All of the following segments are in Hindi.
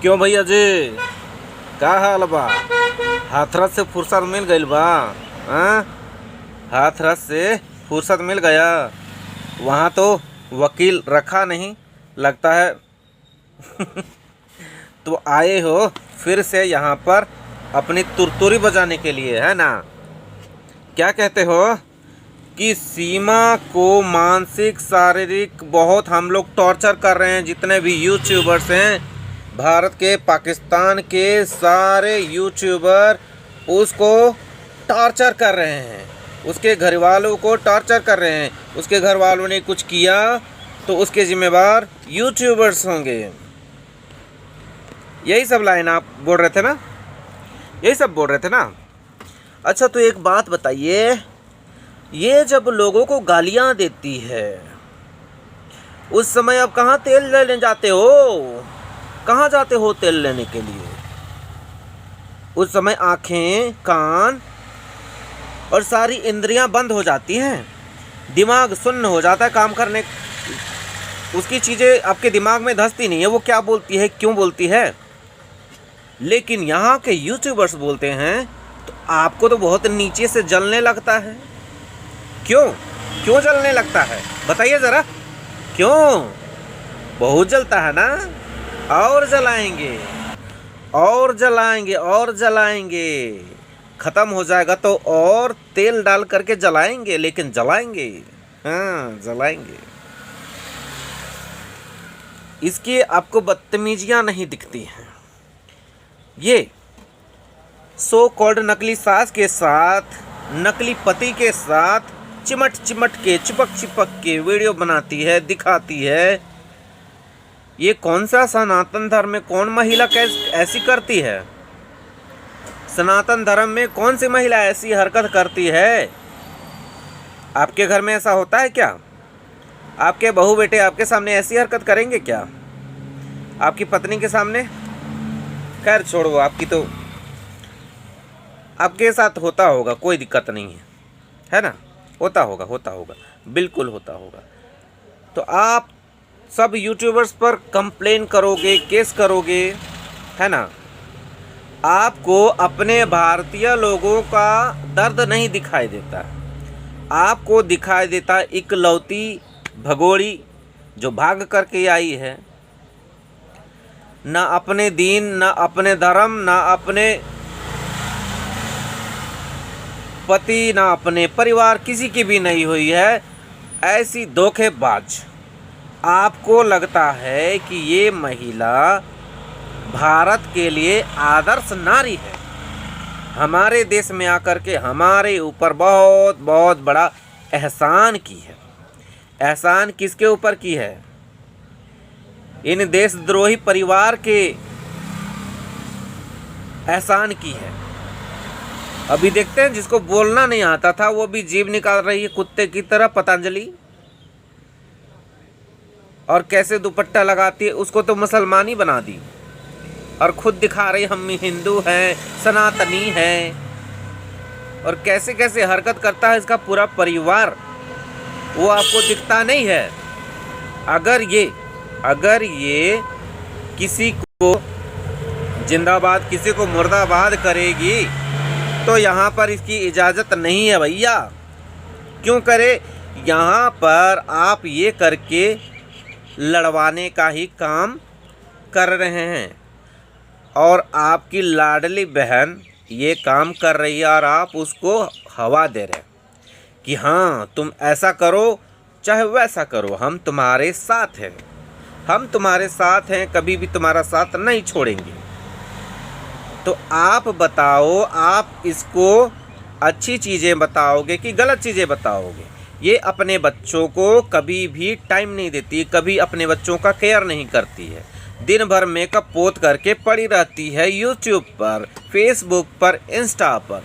क्यों भैया जी, का हाल बा? हाथरस से फुर्सत मिल गईल बा? हाँ, हाथरस से फुर्सत मिल गया। वहाँ तो वकील रखा नहीं लगता है। तो आए हो फिर से यहाँ पर अपनी तुरतुरी बजाने के लिए, है ना? क्या कहते हो कि सीमा को मानसिक शारीरिक बहुत हम लोग टॉर्चर कर रहे हैं। जितने भी यूट्यूबर्स हैं भारत के, पाकिस्तान के, सारे यूट्यूबर उसको टॉर्चर कर रहे हैं। उसके घर वालों को टॉर्चर कर रहे हैं। उसके घर वालों ने कुछ किया तो उसके जिम्मेवार यूट्यूबर्स होंगे। यही सब लाइन आप बोल रहे थे ना? यही सब बोल रहे थे ना? अच्छा, तो एक बात बताइए, ये जब लोगों को गालियां देती है उस समय आप कहाँ तेल लेने जाते हो? कहाँ जाते हो तेल लेने के लिए? उस समय आंखें, कान और सारी इंद्रियां बंद हो जाती हैं। दिमाग सुन्न हो जाता है काम करने। उसकी चीज़ें आपके दिमाग में धंसती नहीं है। वो क्या बोलती है, क्यों बोलती है। लेकिन यहाँ के यूट्यूबर्स बोलते हैं तो आपको तो बहुत नीचे से जलने लगता है। क्यों जलने लगता है बताइए ज़रा? क्यों? बहुत जलता है ना? और जलाएंगे और जलाएंगे और जलाएंगे। ख़त्म हो जाएगा तो और तेल डाल करके जलाएंगे, लेकिन जलाएंगे। हाँ, जलाएंगे। इसकी आपको बदतमीजियाँ नहीं दिखती हैं। ये सो कॉल्ड नकली सास के साथ, नकली पति के साथ चिमट के, चिपक के वीडियो बनाती है, दिखाती है। ये कौन सा सनातन धर्म में कौन महिला ऐसी करती है? सनातन धर्म में कौन सी महिला ऐसी हरकत करती है? आपके घर में ऐसा होता है क्या? आपके बहू बेटे आपके सामने ऐसी हरकत करेंगे क्या? आपकी पत्नी के सामने? खैर छोड़ो, आपकी तो आपके साथ होता होगा, कोई दिक्कत नहीं है ना? होता होगा, बिल्कुल होता होगा। तो आप सब यूट्यूबर्स पर कंप्लेन करोगे, केस करोगे, है ना? आपको अपने भारतीय लोगों का दर्द नहीं दिखाई देता। आपको दिखाई देता इकलौती भगोड़ी जो भाग करके आई है। ना अपने दीन, ना अपने धर्म, ना अपने पति, ना अपने परिवार, किसी की भी नहीं हुई है। ऐसी धोखेबाज। आपको लगता है कि ये महिला भारत के लिए आदर्श नारी है। हमारे देश में आकर के हमारे ऊपर बहुत बहुत बड़ा एहसान की है। एहसान किसके ऊपर की है? इन देशद्रोही परिवार के एहसान की है। अभी देखते हैं, जिसको बोलना नहीं आता था वो भी जीभ निकाल रही है कुत्ते की तरह, पतंजलि। और कैसे दुपट्टा लगाती है, उसको तो मुसलमानी बना दी और खुद दिखा रही हम हिंदू हैं, सनातनी हैं। और कैसे कैसे हरकत करता है इसका पूरा परिवार, वो आपको दिखता नहीं है। अगर ये किसी को जिंदाबाद, किसी को मुर्दाबाद करेगी तो यहाँ पर इसकी इजाज़त नहीं है भैया। क्यों करे? यहाँ पर आप ये करके लड़वाने का ही काम कर रहे हैं। और आपकी लाडली बहन ये काम कर रही है और आप उसको हवा दे रहे हैं कि हाँ, तुम ऐसा करो चाहे वैसा करो, हम तुम्हारे साथ हैं, हम तुम्हारे साथ हैं, कभी भी तुम्हारा साथ नहीं छोड़ेंगे। तो आप बताओ, आप इसको अच्छी चीज़ें बताओगे कि गलत चीज़ें बताओगे? ये अपने बच्चों को कभी भी टाइम नहीं देती, कभी अपने बच्चों का केयर नहीं करती है। दिन भर मेकअप पोत करके पड़ी रहती है यूट्यूब पर, फेसबुक पर, इंस्टा पर।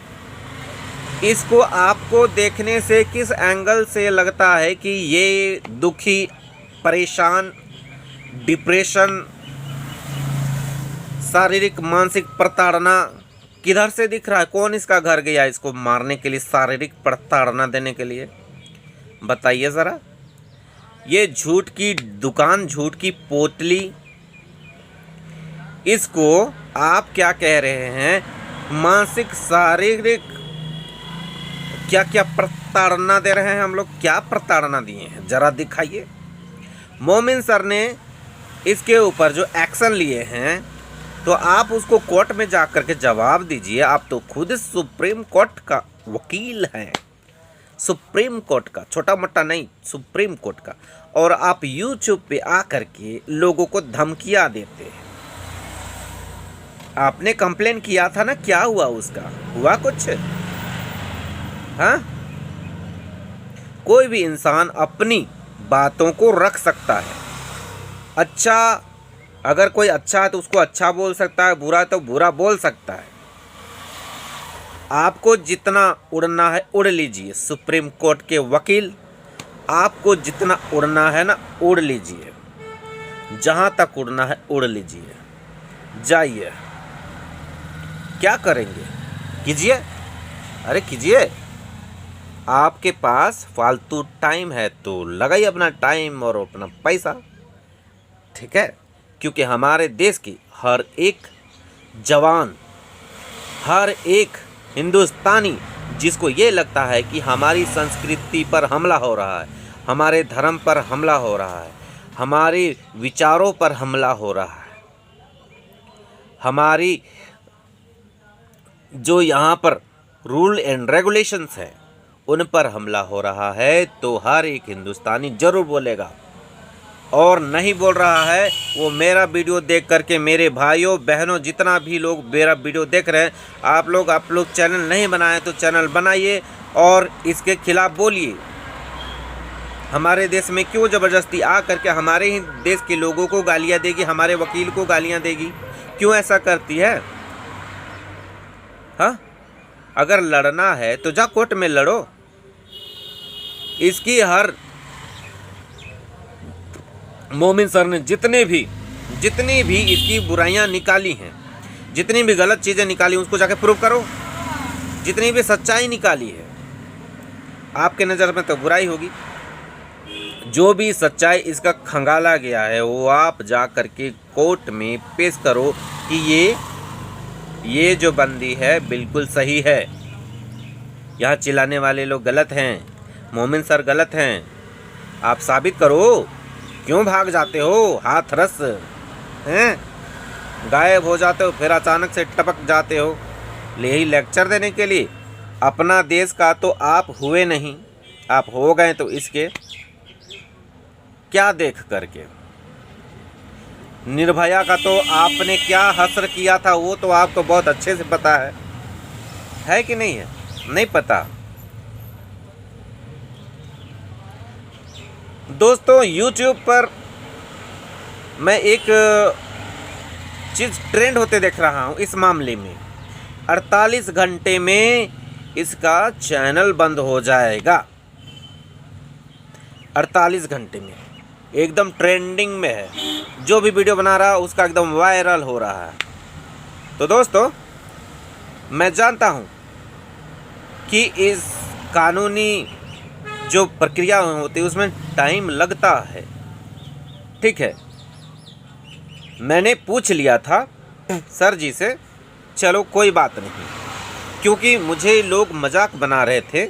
इसको आपको देखने से किस एंगल से लगता है कि ये दुखी, परेशान, डिप्रेशन, शारीरिक मानसिक प्रताड़ना किधर से दिख रहा है? कौन इसका घर गया इसको मारने के लिए, शारीरिक प्रताड़ना देने के लिए? बताइए ज़रा। ये झूठ की दुकान, झूठ की पोटली, इसको आप क्या कह रहे हैं, मानसिक शारीरिक क्या क्या प्रताड़ना दे रहे हैं हम लोग, क्या प्रताड़ना दिए हैं जरा दिखाइए। मोमिन सर ने इसके ऊपर जो एक्शन लिए हैं तो आप उसको कोर्ट में जा कर के जवाब दीजिए। आप तो खुद सुप्रीम कोर्ट का वकील हैं, सुप्रीम कोर्ट का, छोटा मोटा नहीं, सुप्रीम कोर्ट का, और आप यूट्यूब पे आकर के लोगों को धमकियां देते हैं। आपने कंप्लेन किया था ना, क्या हुआ उसका, हुआ कुछ? हाँ, कोई भी इंसान अपनी बातों को रख सकता है। अच्छा, अगर कोई अच्छा है तो उसको अच्छा बोल सकता है, बुरा है तो बुरा बोल सकता है। आपको जितना उड़ना है उड़ लीजिए, सुप्रीम कोर्ट के वकील, आपको जितना उड़ना है ना उड़ लीजिए, जहां तक उड़ना है उड़ लीजिए, जाइए। क्या करेंगे, कीजिए, अरे कीजिए। आपके पास फालतू टाइम है तो लगाइए अपना टाइम और अपना पैसा, ठीक है? क्योंकि हमारे देश की हर एक जवान, हर एक हिंदुस्तानी जिसको ये लगता है कि हमारी संस्कृति पर हमला हो रहा है, हमारे धर्म पर हमला हो रहा है, हमारे विचारों पर हमला हो रहा है, हमारी जो यहाँ पर रूल एंड रेगुलेशंस हैं उन पर हमला हो रहा है, तो हर एक हिंदुस्तानी जरूर बोलेगा। और नहीं बोल रहा है वो मेरा वीडियो देख करके, मेरे भाइयों बहनों जितना भी लोग मेरा वीडियो देख रहे हैं, आप लोग चैनल नहीं बनाए तो चैनल बनाइए और इसके खिलाफ बोलिए। हमारे देश में क्यों ज़बरदस्ती आ करके हमारे ही देश के लोगों को गालियाँ देगी, हमारे वकील को गालियाँ देगी, क्यों ऐसा करती है? हाँ, अगर लड़ना है तो जा कोर्ट में लड़ो। इसकी हर मोमिन सर ने जितनी भी इसकी बुराइयां निकाली हैं, जितनी भी गलत चीज़ें निकाली, उसको जाके प्रूव करो। जितनी भी सच्चाई निकाली है, आपके नज़र में तो बुराई होगी। जो भी सच्चाई इसका खंगाला गया है वो आप जा कर के कोर्ट में पेश करो कि ये जो बंदी है बिल्कुल सही है। यहाँ चिल्लाने वाले लोग गलत हैं, मोमिन सर गलत हैं, आप साबित करो। क्यों भाग जाते हो, हाथ रस हैं, गायब हो जाते हो, फिर अचानक से टपक जाते हो यही लेक्चर देने के लिए। अपना देश का तो आप हुए नहीं, आप हो गए तो इसके क्या देख करके। निर्भया का तो आपने क्या हश्र किया था वो तो आपको बहुत अच्छे से पता है कि नहीं है? नहीं पता। दोस्तों, YouTube पर मैं एक चीज़ ट्रेंड होते देख रहा हूँ इस मामले में। 48 घंटे में इसका चैनल बंद हो जाएगा। 48 घंटे में एकदम ट्रेंडिंग में है, जो भी वीडियो बना रहा है उसका एकदम वायरल हो रहा है। तो दोस्तों, मैं जानता हूँ कि इस कानूनी जो प्रक्रिया होती है उसमें टाइम लगता है, ठीक है। मैंने पूछ लिया था सर जी से, चलो कोई बात नहीं, क्योंकि मुझे लोग मजाक बना रहे थे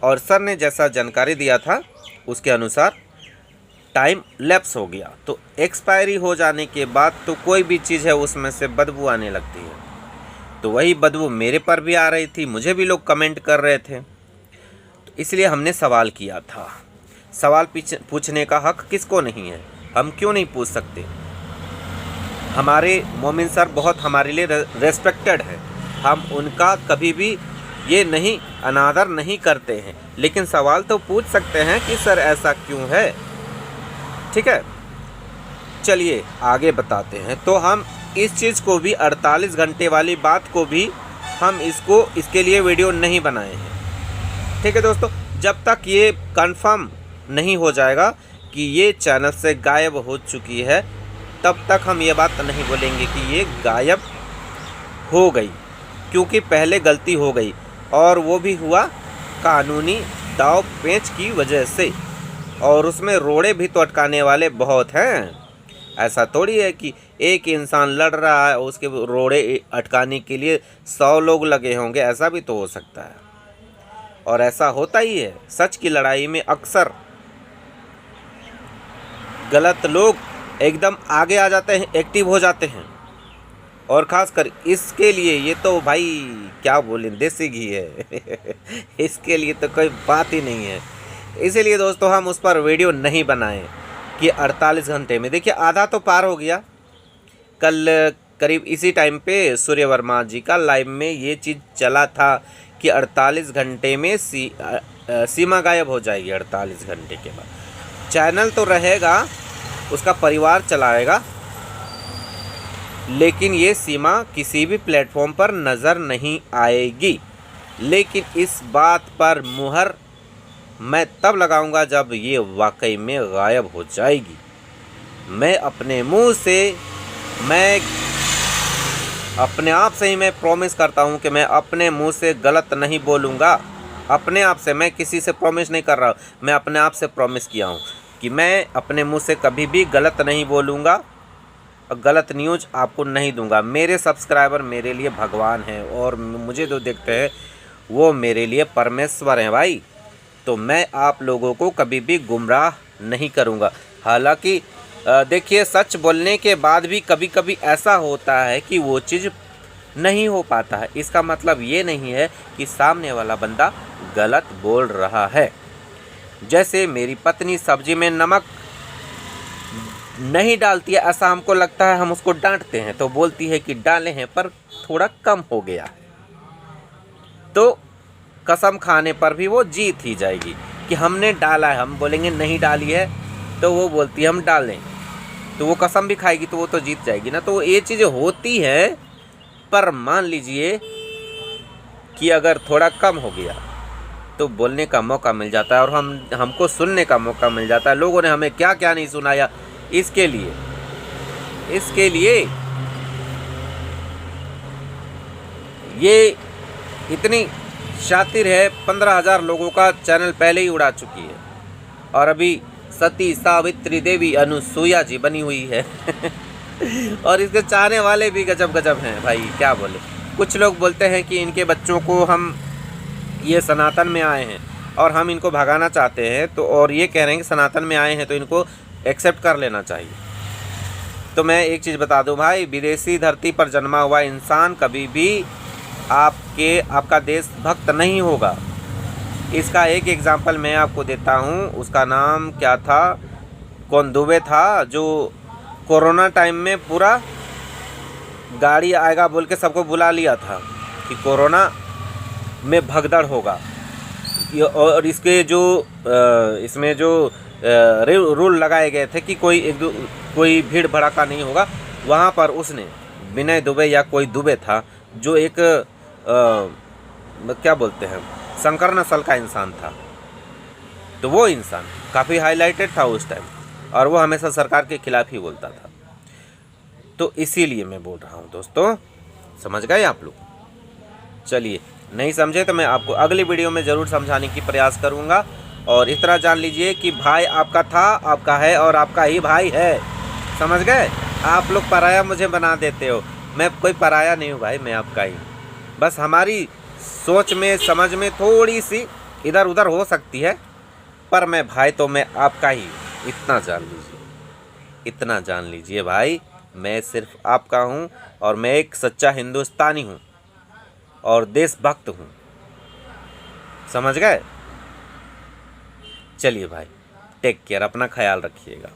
और सर ने जैसा जानकारी दिया था उसके अनुसार टाइम लैप्स हो गया। तो एक्सपायरी हो जाने के बाद तो कोई भी चीज़ है उसमें से बदबू आने लगती है। तो वही बदबू मेरे पर भी आ रही थी, मुझे भी लोग कमेंट कर रहे थे, तो इसलिए हमने सवाल किया था। सवाल पूछने का हक किसको नहीं है? हम क्यों नहीं पूछ सकते? हमारे मोमिन सर बहुत हमारे लिए रेस्पेक्टेड है, हम उनका कभी भी ये नहीं अनादर नहीं करते हैं, लेकिन सवाल तो पूछ सकते हैं कि सर ऐसा क्यों है, ठीक है। चलिए आगे बताते हैं। तो हम इस चीज़ को भी 48 घंटे वाली बात को भी हम इसके लिए वीडियो नहीं बनाए हैं, ठीक है दोस्तों। जब तक ये कंफर्म नहीं हो जाएगा कि ये चैनल से गायब हो चुकी है, तब तक हम ये बात नहीं बोलेंगे कि ये गायब हो गई, क्योंकि पहले गलती हो गई और वो भी हुआ कानूनी दाव पेच की वजह से, और उसमें रोड़े भी तो अटकाने वाले बहुत हैं। ऐसा थोड़ी है कि एक इंसान लड़ रहा है और उसके रोड़े अटकाने के लिए 100 लोग लगे होंगे, ऐसा भी तो हो सकता है। और ऐसा होता ही है, सच की लड़ाई में अक्सर गलत लोग एकदम आगे आ जाते हैं, एक्टिव हो जाते हैं। और ख़ासकर इसके लिए ये तो भाई क्या बोलें, देसी घी है इसके लिए तो कोई बात ही नहीं है। इसीलिए दोस्तों हम उस पर वीडियो नहीं बनाए कि 48 घंटे में। देखिए आधा तो पार हो गया। कल करीब इसी टाइम पे सूर्य वर्मा जी का लाइव में ये चीज़ चला था कि 48 घंटे में सीमा गायब हो जाएगी। 48 घंटे के बाद चैनल तो रहेगा, उसका परिवार चलाएगा, लेकिन ये सीमा किसी भी प्लेटफॉर्म पर नज़र नहीं आएगी। लेकिन इस बात पर मुहर मैं तब लगाऊंगा जब ये वाकई में गायब हो जाएगी। मैं अपने मुंह से, मैं अपने आप से ही मैं प्रॉमिस करता हूँ कि मैं अपने मुंह से गलत नहीं बोलूँगा। अपने आप से, मैं किसी से प्रॉमिस नहीं कर रहा हूँ, मैं अपने आप से प्रॉमिस किया हूँ कि मैं अपने मुंह से कभी भी गलत नहीं बोलूँगा और गलत न्यूज़ आपको नहीं दूंगा। मेरे सब्सक्राइबर मेरे लिए भगवान हैं और मुझे जो देखते हैं वो मेरे लिए परमेश्वर हैं भाई। तो मैं आप लोगों को कभी भी गुमराह नहीं करूंगा। हालांकि देखिए, सच बोलने के बाद भी कभी कभी ऐसा होता है कि वो चीज़ नहीं हो पाता है। इसका मतलब ये नहीं है कि सामने वाला बंदा गलत बोल रहा है। जैसे मेरी पत्नी सब्जी में नमक नहीं डालती है, ऐसा हमको लगता है, हम उसको डांटते हैं तो बोलती है कि डाले हैं पर थोड़ा कम हो गया है। तो कसम खाने पर भी वो जीत ही जाएगी कि हमने डाला है। हम बोलेंगे नहीं डाली है तो वो बोलती है हम डालें, तो वो कसम भी खाएगी तो वो तो जीत जाएगी ना। तो ये चीज़ें होती है, पर मान लीजिए कि अगर थोड़ा कम हो गया तो बोलने का मौका मिल जाता है और हमको सुनने का मौका मिल जाता है। लोगों ने हमें क्या क्या नहीं सुनाया। इसके लिए ये इतनी शातिर है, 15,000 लोगों का चैनल पहले ही उड़ा चुकी है और अभी सती सावित्री देवी अनुसुईया जी बनी हुई है और इसके चाहने वाले भी गजब गजब हैं भाई, क्या बोले। कुछ लोग बोलते हैं कि इनके बच्चों को हम ये सनातन में आए हैं और हम इनको भगाना चाहते हैं, तो और ये कह रहे हैं कि सनातन में आए हैं तो इनको एक्सेप्ट कर लेना चाहिए। तो मैं एक चीज़ बता दूं भाई, विदेशी धरती पर जन्मा हुआ इंसान कभी भी आपका देशभक्त नहीं होगा। इसका एक एग्जांपल मैं आपको देता हूं। उसका नाम क्या था, कौन दुबे था, जो कोरोना टाइम में पूरा गाड़ी आएगा बोल के सबको बुला लिया था कि कोरोना में भगदड़ होगा और इसके जो इसमें जो रूल लगाए गए थे कि कोई भीड़ भड़ाका नहीं होगा। वहाँ पर उसने विनय दुबे या कोई दुबे था जो एक क्या बोलते हैं, शंकर नस्ल का इंसान था। तो वो इंसान काफ़ी हाईलाइटेड था उस टाइम और वो हमेशा सरकार के खिलाफ ही बोलता था। तो इसीलिए मैं बोल रहा हूँ दोस्तों, समझ गए आप लोग। चलिए, नहीं समझे तो मैं आपको अगली वीडियो में ज़रूर समझाने की प्रयास करूँगा। और इस तरह जान लीजिए कि भाई आपका था, आपका है और आपका ही भाई है। समझ गए। आप लोग पराया मुझे बना देते हो, मैं कोई पराया नहीं हूँ भाई, मैं आपका ही। बस हमारी सोच में समझ में थोड़ी सी इधर उधर हो सकती है, पर मैं भाई तो मैं आपका ही। इतना जान लीजिए, इतना जान लीजिए भाई, मैं सिर्फ आपका हूँ और मैं एक सच्चा हिंदुस्तानी हूँ और देशभक्त हूँ। समझ गए। चलिए भाई, टेक केयर, अपना ख्याल रखिएगा।